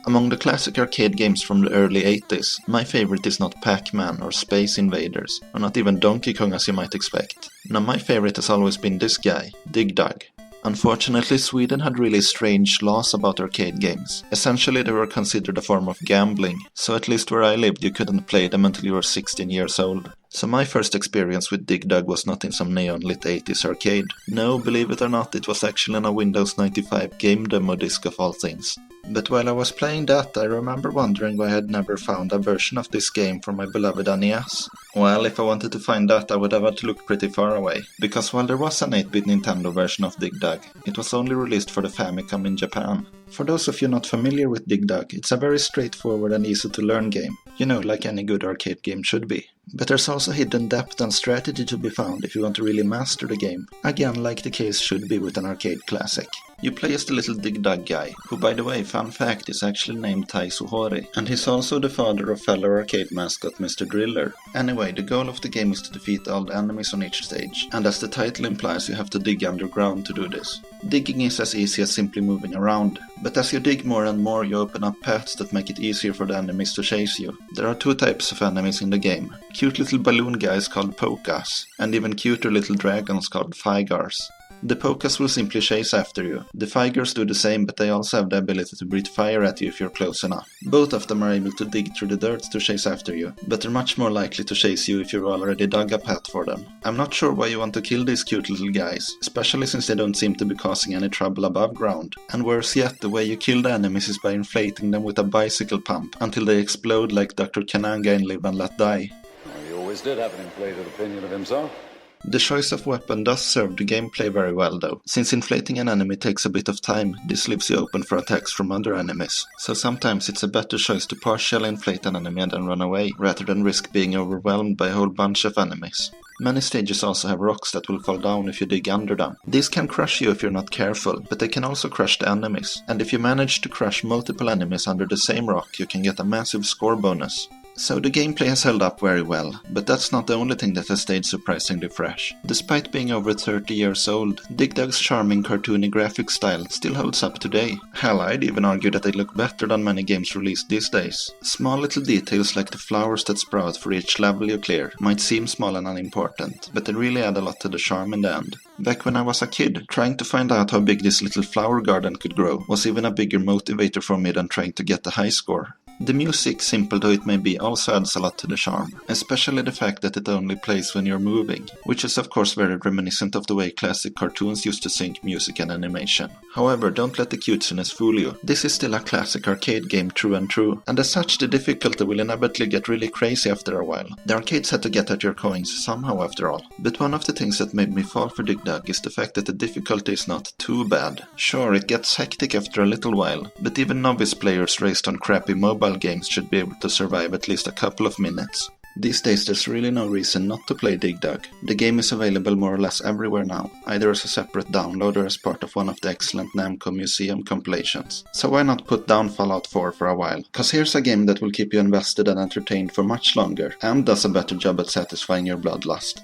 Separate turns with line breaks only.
Among the classic arcade games from the early 80s, my favorite is not Pac-Man or Space Invaders, or not even Donkey Kong as you might expect. No, my favorite has always been this guy, Dig Dug. Unfortunately, Sweden had really strange laws about arcade games. Essentially, they were considered a form of gambling, so at least where I lived you couldn't play them until you were 16 years old. So my first experience with Dig Dug was not in some neon-lit 80s arcade. No, believe it or not, it was actually on a Windows 95 game demo disc of all things. But while I was playing that, I remember wondering why I had never found a version of this game for my beloved NES. Well, if I wanted to find that, I would have had to look pretty far away, because while there was an 8-bit Nintendo version of Dig Dug, it was only released for the Famicom in Japan. For those of you not familiar with Dig Dug, it's a very straightforward and easy to learn game. You know, like any good arcade game should be. But there's also hidden depth and strategy to be found if you want to really master the game. Again, like the case should be with an arcade classic. You play as the little Dig Dug guy, who by the way, fun fact, is actually named Taisu Hori, and he's also the father of fellow arcade mascot Mr. Driller. Anyway, the goal of the game is to defeat all the enemies on each stage, and as the title implies, you have to dig underground to do this. Digging is as easy as simply moving around, but as you dig more and more, you open up paths that make it easier for the enemies to chase you. There are two types of enemies in the game: cute little balloon guys called Pokas, and even cuter little dragons called Figars. The Pokas will simply chase after you. The Figars do the same, but they also have the ability to breathe fire at you if you're close enough. Both of them are able to dig through the dirt to chase after you, but they're much more likely to chase you if you've already dug a path for them. I'm not sure why you want to kill these cute little guys, especially since they don't seem to be causing any trouble above ground. And worse yet, the way you kill the enemies is by inflating them with a bicycle pump until they explode like Dr. Kananga in Live and Let Die.
Well, he always did have an inflated opinion of himself.
The choice of weapon does serve the gameplay very well though. Since inflating an enemy takes a bit of time, this leaves you open for attacks from other enemies. So sometimes it's a better choice to partially inflate an enemy and then run away, rather than risk being overwhelmed by a whole bunch of enemies. Many stages also have rocks that will fall down if you dig under them. These can crush you if you're not careful, but they can also crush the enemies. And if you manage to crush multiple enemies under the same rock, you can get a massive score bonus. So the gameplay has held up very well, but that's not the only thing that has stayed surprisingly fresh. Despite being over 30 years old, Dig Dug's charming cartoony graphic style still holds up today. Hell, I'd even argue that they look better than many games released these days. Small little details like the flowers that sprout for each level you clear might seem small and unimportant, but they really add a lot to the charm in the end. Back when I was a kid, trying to find out how big this little flower garden could grow was even a bigger motivator for me than trying to get the high score. The music, simple though it may be, also adds a lot to the charm, especially the fact that it only plays when you're moving, which is of course very reminiscent of the way classic cartoons used to sync music and animation. However, don't let the cutesiness fool you. This is still a classic arcade game true and true, and as such the difficulty will inevitably get really crazy after a while. The arcades had to get at your coins somehow after all. But one of the things that made me fall for Dig Dug is the fact that the difficulty is not too bad. Sure, it gets hectic after a little while, but even novice players raised on crappy mobile games should be able to survive at least a couple of minutes. These days there's really no reason not to play Dig Dug. The game is available more or less everywhere now, either as a separate download or as part of one of the excellent Namco Museum compilations. So why not put down Fallout 4 for a while? Cause here's a game that will keep you invested and entertained for much longer, and does a better job at satisfying your bloodlust.